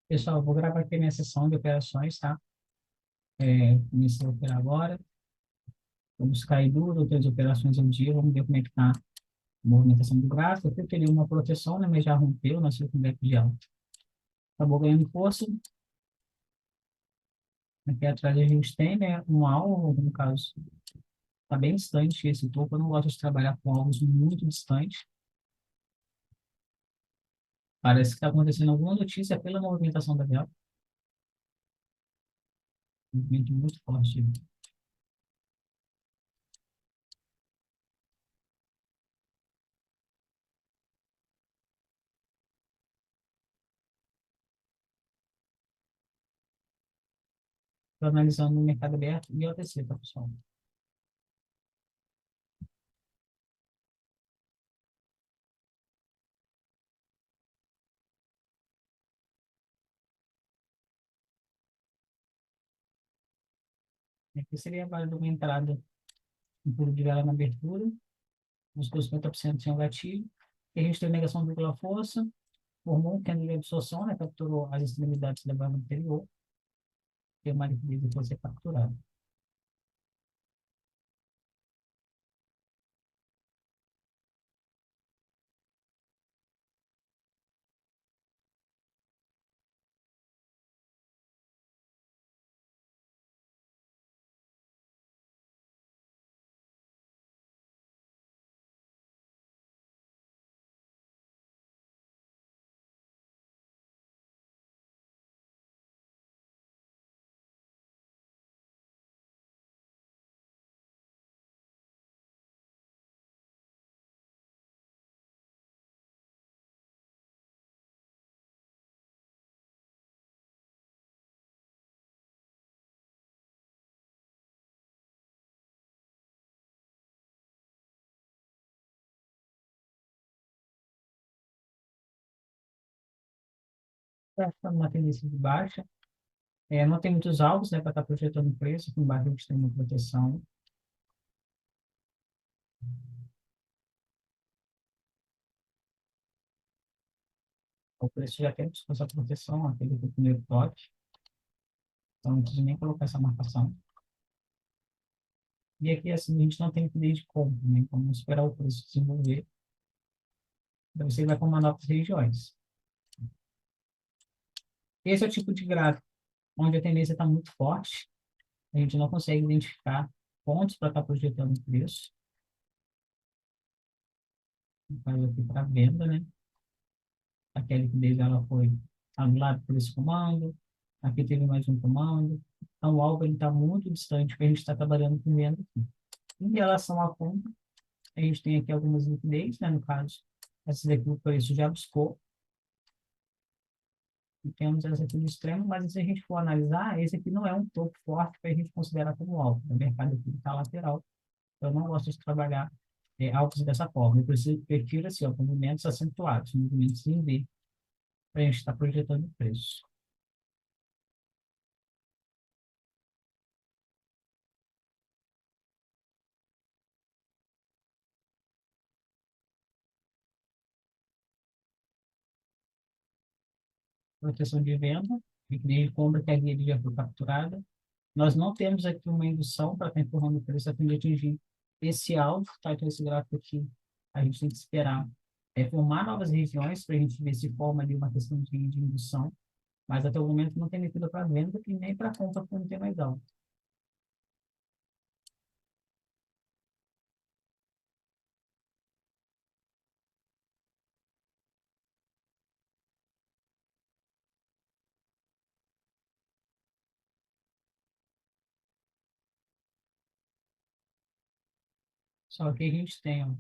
Pessoal, eu vou gravar aqui a minha sessão de operações, tá? Comecei a operar agora. Vamos cair duas ou três operações ao dia. Vamos ver como é que tá a movimentação do gráfico. Aqui eu teria uma proteção, né? Mas já rompeu, nasceu com gap de alta. Acabou ganhando força. Aqui atrás a gente tem, né? Um alvo, no caso, está bem distante esse topo. Eu não gosto de trabalhar com alvos muito distantes. Parece que está acontecendo alguma notícia pela movimentação da vela. Um movimento muito forte. Estou analisando o mercado aberto e OTC, tá, pessoal? Aqui seria válido uma entrada um pulo de vela na abertura, buscou 50% sem o gatilho, e a gente tem negação dupla força, formou um candle de absorção, né, capturou as extremidades da barra anterior, tem uma liquidez que pode ser capturada. Está numa tendência de baixa, não tem muitos alvos, né, para estar projetando o preço, aqui embaixo a gente tem uma proteção. O preço já tem essa proteção, aquele do primeiro toque, então não precisa nem colocar essa marcação. E aqui, assim, a gente não tem liquidez de compra, né, então vamos esperar o preço desenvolver, para você vai comandar para as regiões. Esse é o tipo de gráfico onde a tendência está muito forte, a gente não consegue identificar pontos para estar projetando o preço. Faz aqui para venda, né? Aquela liquidez ela foi anulada por esse comando, aqui teve mais um comando. Então, o alvo está muito distante, porque a gente está trabalhando com venda aqui. Em relação à compra, a gente tem aqui algumas liquidez, né? No caso, essas aqui o preço já buscou. E temos essa aqui no extremo, mas se a gente for analisar, esse aqui não é um topo forte para a gente considerar como alvo. O mercado aqui está lateral. Eu não gosto de trabalhar alvos dessa forma. Eu prefiro assim, ó, com movimentos acentuados, movimentos em V, para a gente estar projetando o preço. Proteção de venda, liquidez de compra que a rede já foi capturada. Nós não temos aqui uma indução para estar empurrando o preço a fim de atingir esse alvo, tá? Então, esse gráfico aqui, a gente tem que esperar formar novas regiões para a gente ver se forma ali uma questão de indução, mas até o momento não tem leitura para venda e nem para compra, porque não tem mais alvo. Só que a gente tem ó,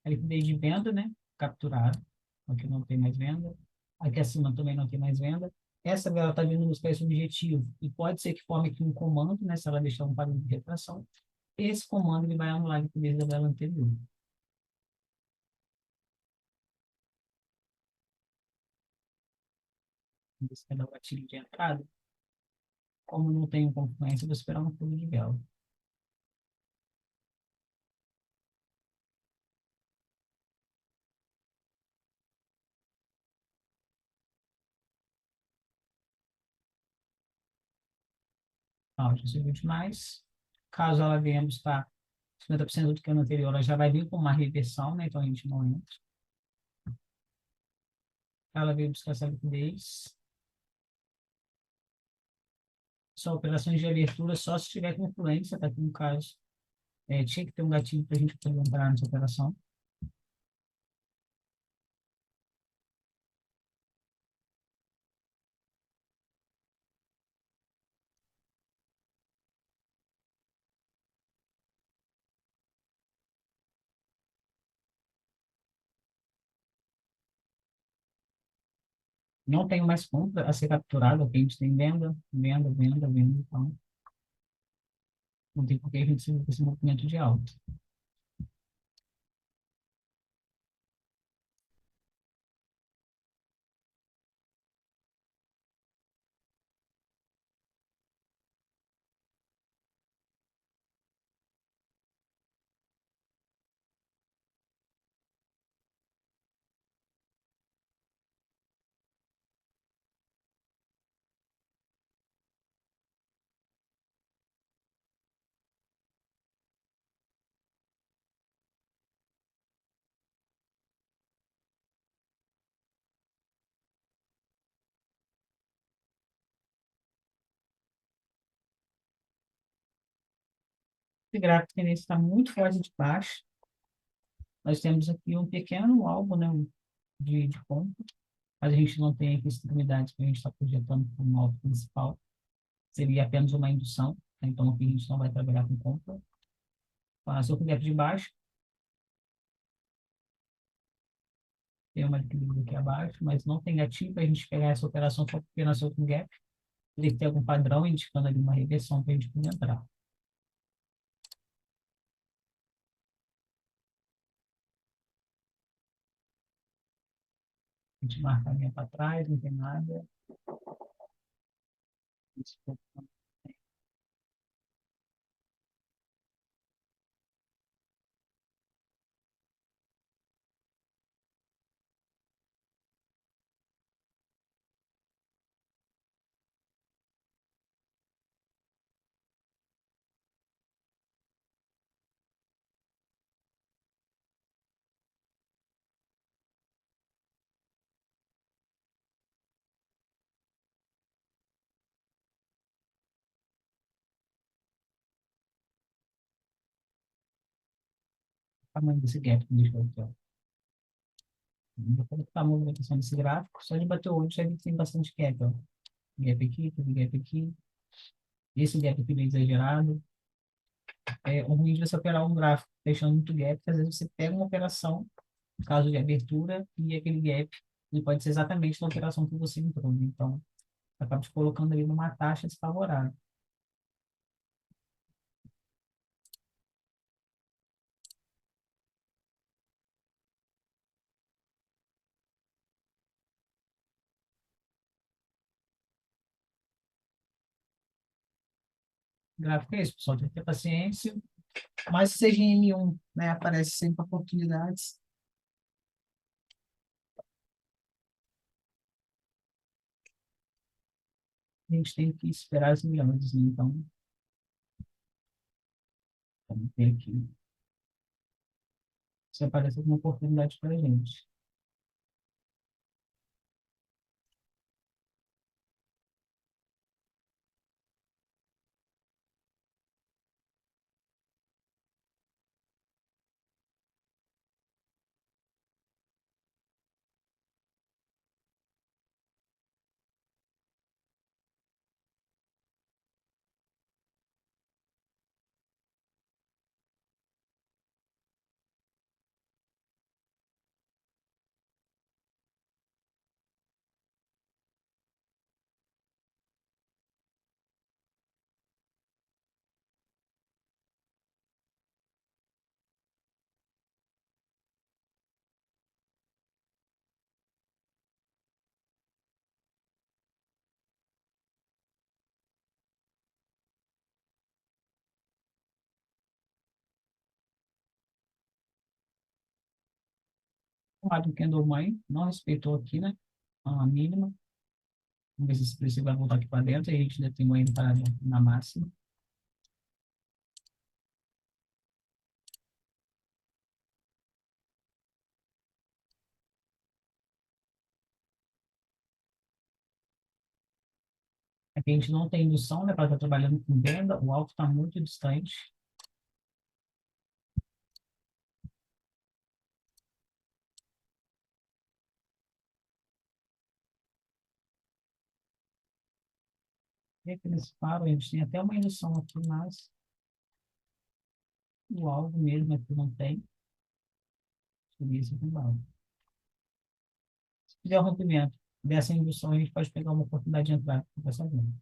a liquidez de venda, né? Capturada, aqui não tem mais venda. Aqui acima também não tem mais venda. Essa vela está vindo buscar esse objetivo. E pode ser que forme aqui um comando, né? Se ela deixar um padrão de retração. Esse comando ele vai anular a liquidez da vela anterior. Você quer dar o gatilho de entrada. Como não tenho confluência, vou esperar um pulo de vela. já subiu demais. Caso ela venha buscar 50% do que é no anterior, ela já vai vir com uma reversão, né? Então a gente não entra. Ela veio buscar essa liquidez. Só operações de abertura só se tiver com influência, tá aqui no caso. Tinha que ter um gatilho para a gente poder entrar nessa operação. Não tenho mais compra a ser capturada, porque a gente tem venda, venda, venda, venda. Então, não tem por que a gente seguir com esse movimento de alta. Esse gráfico tendência está muito forte de baixo. Nós temos aqui um pequeno alvo, né, de compra, mas a gente não tem aqui extremidades que a gente está projetando como alvo principal. Seria apenas uma indução, né? Então aqui a gente não vai trabalhar com compra. Passou o gap de baixo, tem uma equilíbrio aqui abaixo, mas não tem gatilho para a gente pegar essa operação só porque nasceu com gap. Tem que ter algum padrão indicando ali uma reversão para a gente poder entrar. A gente marca a linha para trás, não tem nada. O tamanho desse gap que a gente vai ter. Vou colocar a movimentação desse gráfico, só de bater o olho já vi que tem bastante gap. Ó. Gap aqui, teve gap aqui. Esse gap aqui bem exagerado. O ruim de você operar um gráfico deixando muito gap, porque às vezes você pega uma operação, no caso de abertura, e aquele gap ele pode ser exatamente na operação que você entrou. Né? Então, acaba te colocando ali numa taxa desfavorável. O gráfico é isso, pessoal. Tem que ter paciência. Mas se seja em M1, né, aparece sempre oportunidades. A gente tem que esperar as melhores. Né? Então, vamos ter que se aparece alguma oportunidade para a gente. O lado do Candle Mãe não respeitou aqui, né? A mínima. Vamos ver se esse preço vai voltar aqui para dentro. E a gente ainda tem uma entrada na máxima. Aqui a gente não tem indução, né, para estar trabalhando com venda. O alto está muito distante. E aqui nesse paro, a gente tem até uma indução aqui, mas o alvo mesmo aqui não tem. Por isso aqui embaixo. Se fizer o rompimento dessa indução, a gente pode pegar uma oportunidade de entrar nessa venda.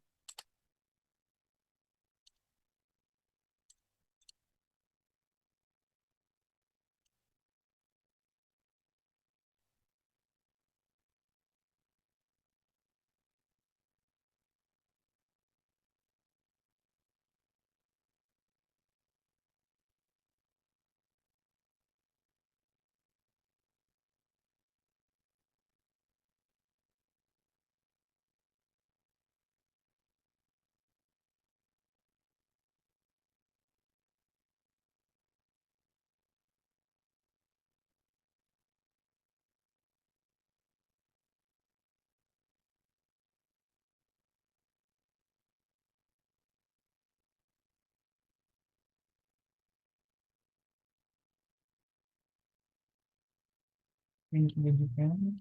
Tem que ver de venda,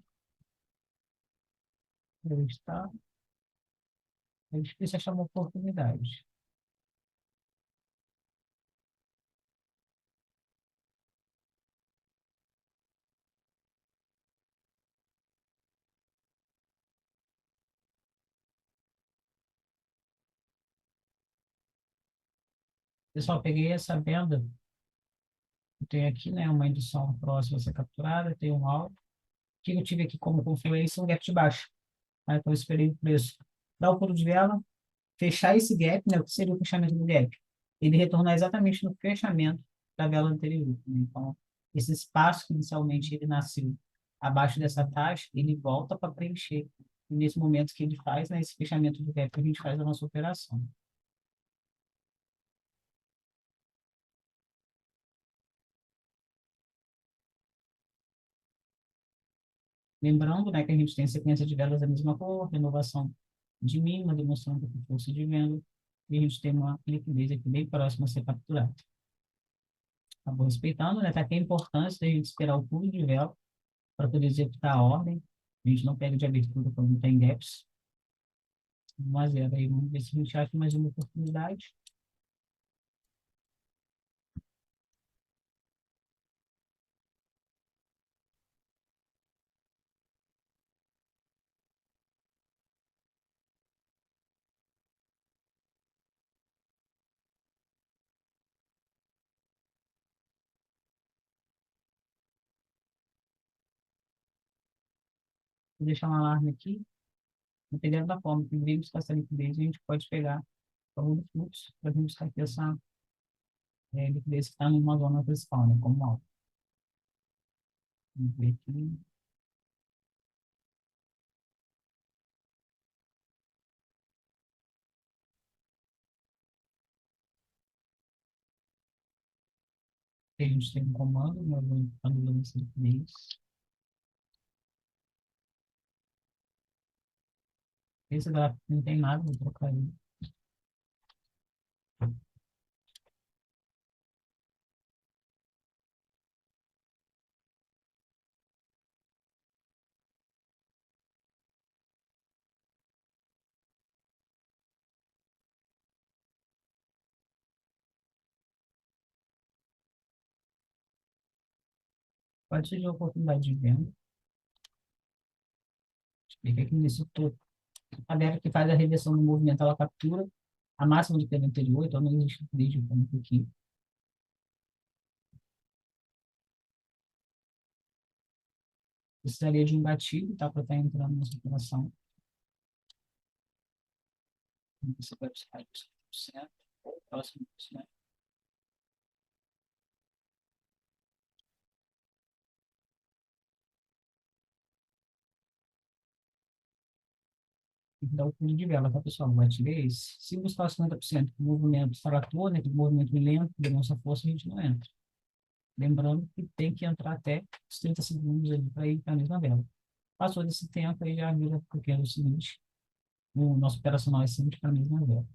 está. É difícil achar uma oportunidade. Pessoal, peguei essa venda. Eu tenho aqui, né, uma indução próxima a ser capturada, tem um alvo. O que eu tive aqui como confluência? Um gap de baixo. Tá? Então, eu esperei o preço dar o pulo de vela, fechar esse gap, né, o que seria o fechamento do gap? Ele retornar exatamente no fechamento da vela anterior. Né? Então, esse espaço que inicialmente ele nasceu abaixo dessa taxa, ele volta para preencher. E nesse momento que ele faz, né, esse fechamento do gap, a gente faz a nossa operação. Lembrando, né, que a gente tem sequência de velas da mesma cor, renovação de mínima, demonstrando a força de venda, e a gente tem uma liquidez aqui bem próxima a ser capturada. Acabou respeitando, né? Tá aqui a importância da gente esperar o pulo de vela para poder executar a ordem. A gente não pega de abertura quando tem gaps. 1 a 0 aí, vamos ver se a gente acha mais uma oportunidade. Vou deixar um alarme aqui, dependendo da forma que vem buscar essa liquidez, a gente pode pegar o do fluxo para vir buscar aqui essa liquidez que está numa zona principal, né? Como alta. Vamos ver aqui. A gente tem um comando, né? Vou anulando essa liquidez. Esse gráfico não tem nada, vou trocar ele. Pode ser de oportunidade de venda. Explica aqui nesse topo. A dela que faz a reversão do movimento, ela captura a máxima do pelo anterior, então não existe liquidez de ponto aqui. Precisaria de um gatilho, tá? Para estar entrando nessa operação. Você vai buscar 100% ou próximo de 100%. Tem que dar o pulo de vela, tá, pessoal? Vai ler esse. Se buscar os 50% do movimento trator, né, do movimento lento, que demonstra força, a gente não entra. Lembrando que tem que entrar até os 30 segundos ali para ir para a mesma vela. Passou desse tempo, aí já vira porque é o seguinte, o nosso operacional é sempre para a mesma vela.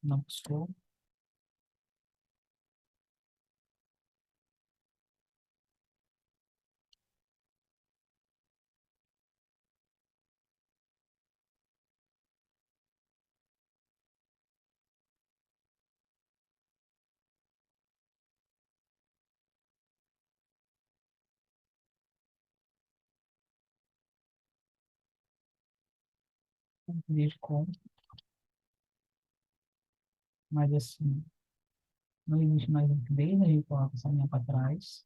Não buscou, desde como, mas assim, não existe mais liquidez, a gente coloca essa linha para trás.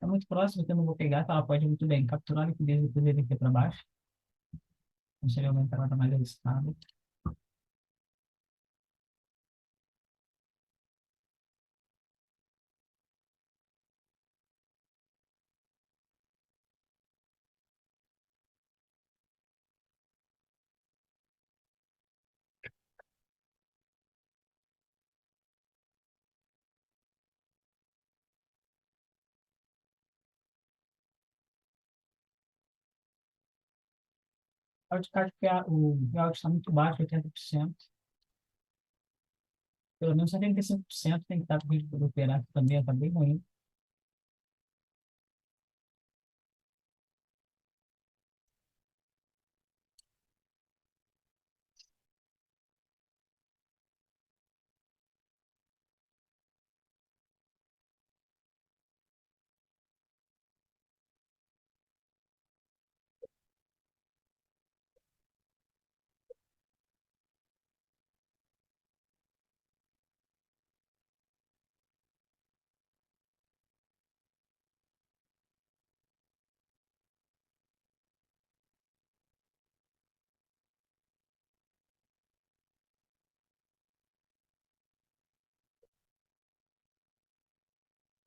É muito próximo que eu não vou pegar, tá? Ela pode muito bem capturar a liquidez e depois ele aqui para baixo. Não seria uma entrada mais arriscada. Pode ficar que o payout está muito baixo, 80%. Pelo menos 75% tem que estar para o operar, que também está bem ruim.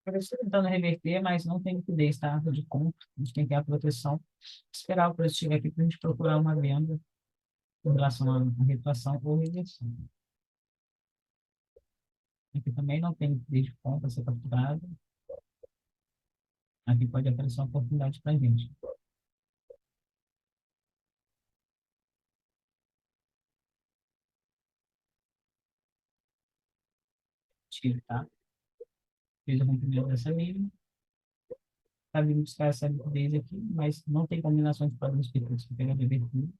Por isso, tentando reverter, mas não tem liquidez, tá? De compra, a gente tem que ter a proteção. Esperar o preço chegar aqui para a gente procurar uma venda em relação à retração ou reversão. Aqui também não tem liquidez de compra a ser capturada. Aqui pode aparecer uma oportunidade para a gente. Tiro, tá? Fiz o rompimento dessa linha. Está vindo buscar essa liquidez aqui, mas não tem combinação de padrões perfeitos para pegar revertido.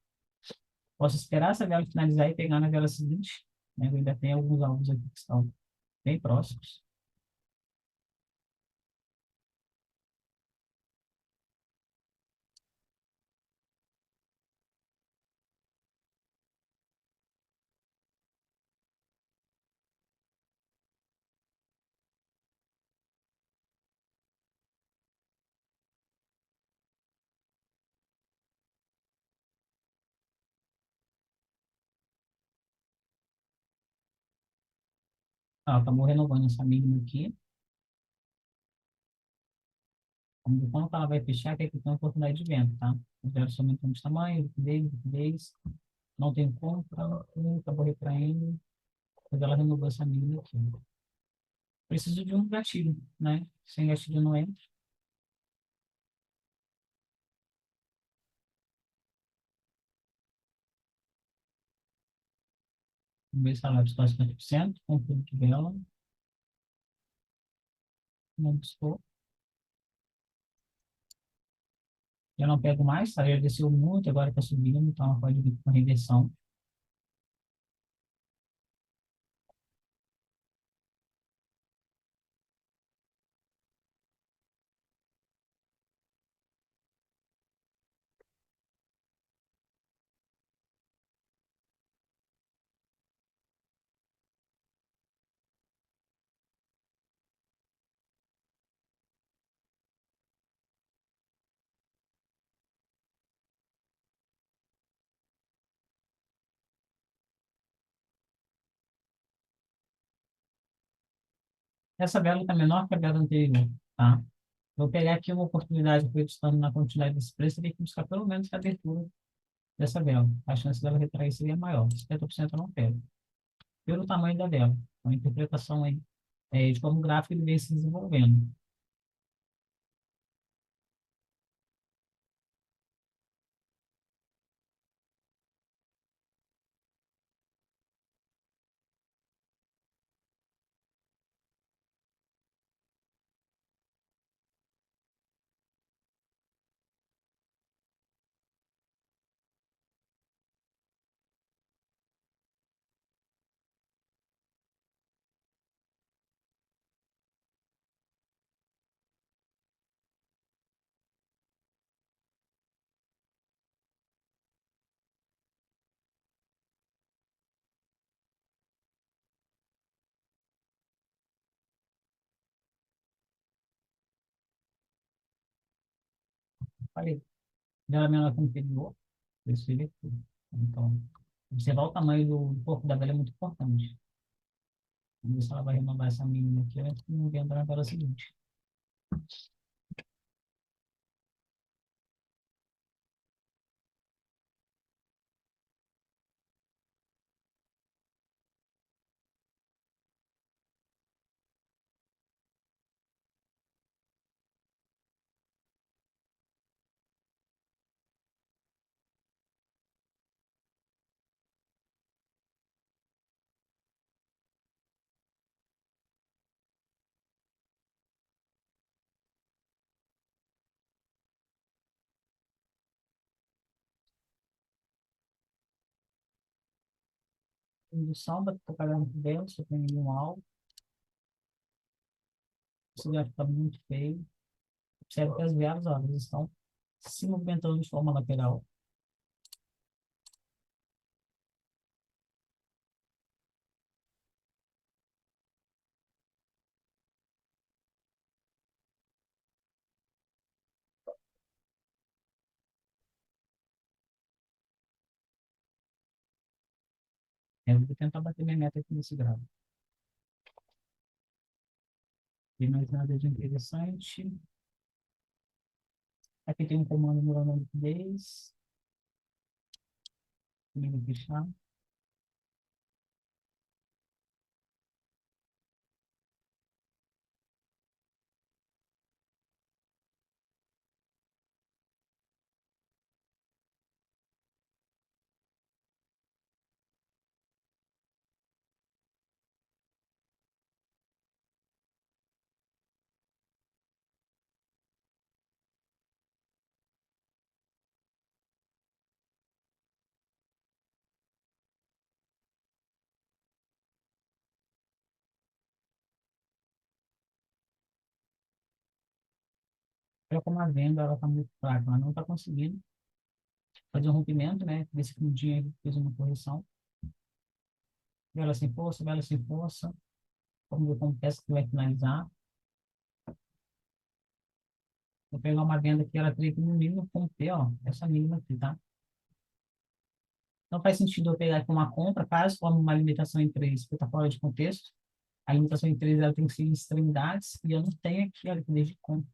Posso esperar essa vela finalizar e pegar na vela seguinte. Né? Eu ainda tem alguns alvos aqui que estão bem próximos. Ah, acabou renovando essa mínima aqui. Quando ela vai fechar, tem que ter uma oportunidade de venda, tá? Os dados aumentando de tamanho, liquidez, não tem compra, acabou retraindo, depois ela renovou essa mínima aqui. Preciso de um gatilho, né? Sem gatilho não entra. Vamos ver se ela buscar 50%, confio que dela, não buscou. Já não pego mais, tá? Já desceu muito, agora está subindo, então ela pode vir com reversão. Essa vela está menor que a vela anterior, tá? Vou pegar aqui uma oportunidade acreditando na quantidade desse preço, teria que buscar pelo menos a abertura dessa vela. A chance dela retrair seria maior. 50% eu não pego. Pelo tamanho da vela. Uma interpretação aí, de como o gráfico ele vem se desenvolvendo. Falei, vela menor que o inferior, preço ele é tudo. Então, observar o tamanho do corpo da vela é muito importante. Vamos ver se ela vai renovar essa mínima aqui antes que não venha entrar na vela seguinte. Indução, vai propagando por dentro, você tem um alvo, isso vai ficar muito feio. Observe que as velas, ó, elas estão se movimentando de forma lateral. Eu vou tentar bater minha meta aqui nesse grau. E mais nada de interessante. Aqui tem um comando no liquidez. Comigo fechar. Olha como a venda ela está muito fraca, ela não está conseguindo fazer um rompimento, né? Desse fundinho aí fez uma correção. Vela sem força, vela sem força. Vamos ver como peça que vai finalizar. Vou pegar uma venda que ela teria que no mínimo romper, ó, essa mínima aqui, tá? Não faz sentido eu pegar aqui uma compra, caso forme uma limitação em três, porque está fora de contexto. A limitação em três ela tem que ser em extremidades, e eu não tenho aqui a liquidez de compra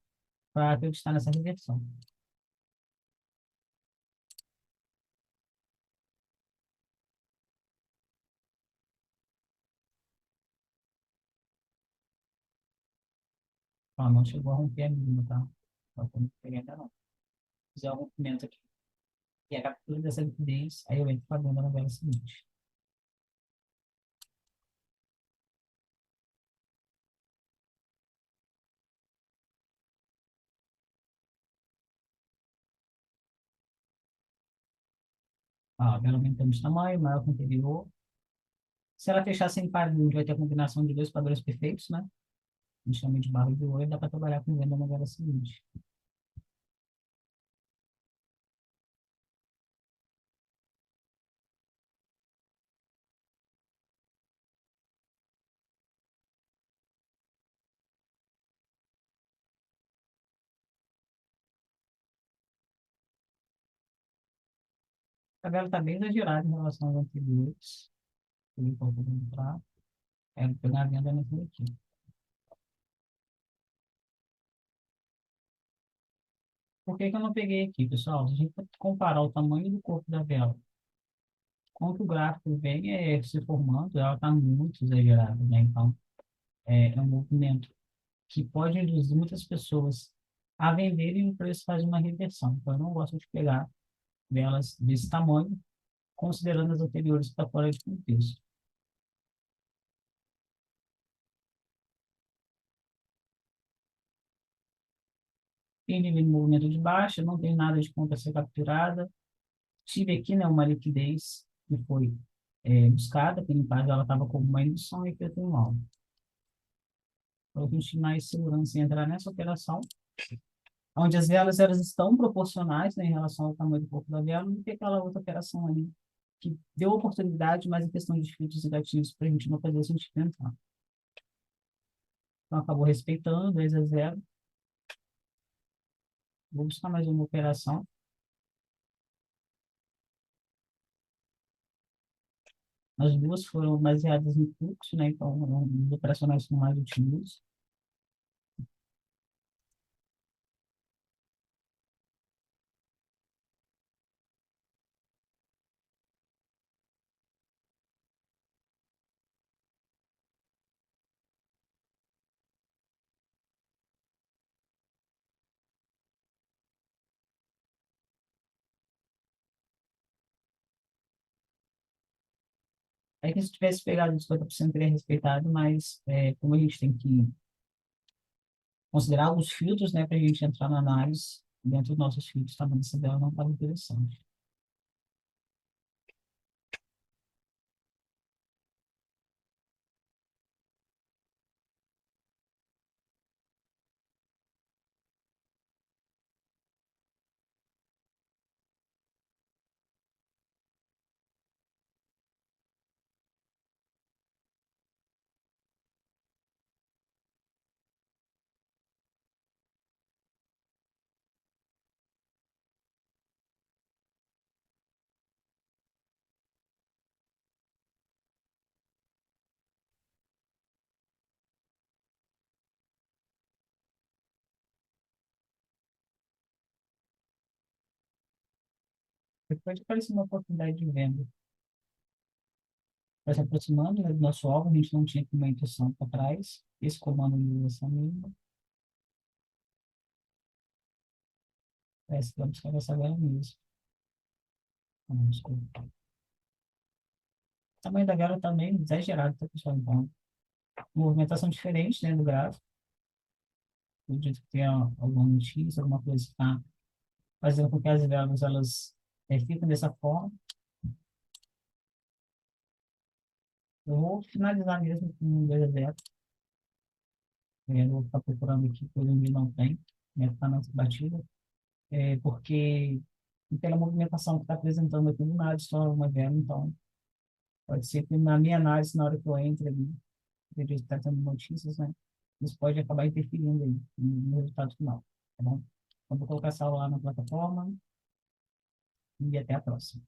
para acreditar nessa reversão. Ó, não chegou a romper a mínima, tá? Ó, eu não peguei ainda não. Se fizer um rompimento aqui e a captura dessa liquidez, aí eu entro para a venda na vela seguinte. Ó, a vela aumentando de tamanho, maior que o anterior. Se ela fechar sem par, vai ter a combinação de dois padrões perfeitos, né? A gente chama de barra de ouro, dá para trabalhar com venda na vela seguinte. A vela está bem exagerada em relação aos anteriores. Ele pode entrar, pegar a venda nesse aqui. Por que que eu não peguei aqui, pessoal? Se a gente comparar o tamanho do corpo da vela, quanto o gráfico vem se formando, ela está muito exagerada, né? Então, é um movimento que pode induzir muitas pessoas a venderem e o preço faz uma reversão. Então, eu não gosto de pegar velas desse tamanho, considerando as anteriores que está fora de contexto. Tem nível de movimento de baixa, não tem nada de conta a ser capturada. Tive aqui, né, uma liquidez que foi buscada, que no caso ela estava como uma indução e que eu tenho um alvo. Para a gente ter mais segurança em entrar nessa operação, onde as velas elas estão proporcionais, né, em relação ao tamanho do corpo da vela, do que aquela outra operação ali, que deu oportunidade, mas em questão de filtros e gatilhos, para a gente não fazer a gente tentar. Então, acabou respeitando, 2-0. Vou buscar mais uma operação. As duas foram baseadas em fluxo, né? Então, os operacionais são mais úteis. É que se tivesse pegado os 50% teria respeitado, mas como a gente tem que considerar alguns filtros, né, para a gente entrar na análise, dentro dos nossos filtros, tá, mas essa dela não estava interessante. Depois apareceu uma oportunidade de venda. Vai se aproximando, né, do nosso alvo, a gente não tinha aqui uma intuição para trás. Esse comando de essa mesmo. Parece que vamos buscar essa vela mesmo. Vamos colocar. O tamanho da vela também exagerado, tá, pessoal? Então, movimentação diferente, né, do gráfico. Eu acredito que tenha alguma notícia, alguma coisa que está fazendo com que as velas elas fiquem dessa forma. Eu vou finalizar mesmo com um 2-0. Eu vou ficar procurando aqui, por onde não tem, né, está na batida, porque pela movimentação que está apresentando aqui no nada, só uma vela, então pode ser que na minha análise, na hora que eu entre ali, acredito que está tendo notícias, né, isso pode acabar interferindo aí no resultado final, tá bom? Então, vou colocar essa aula lá na plataforma e até a próxima.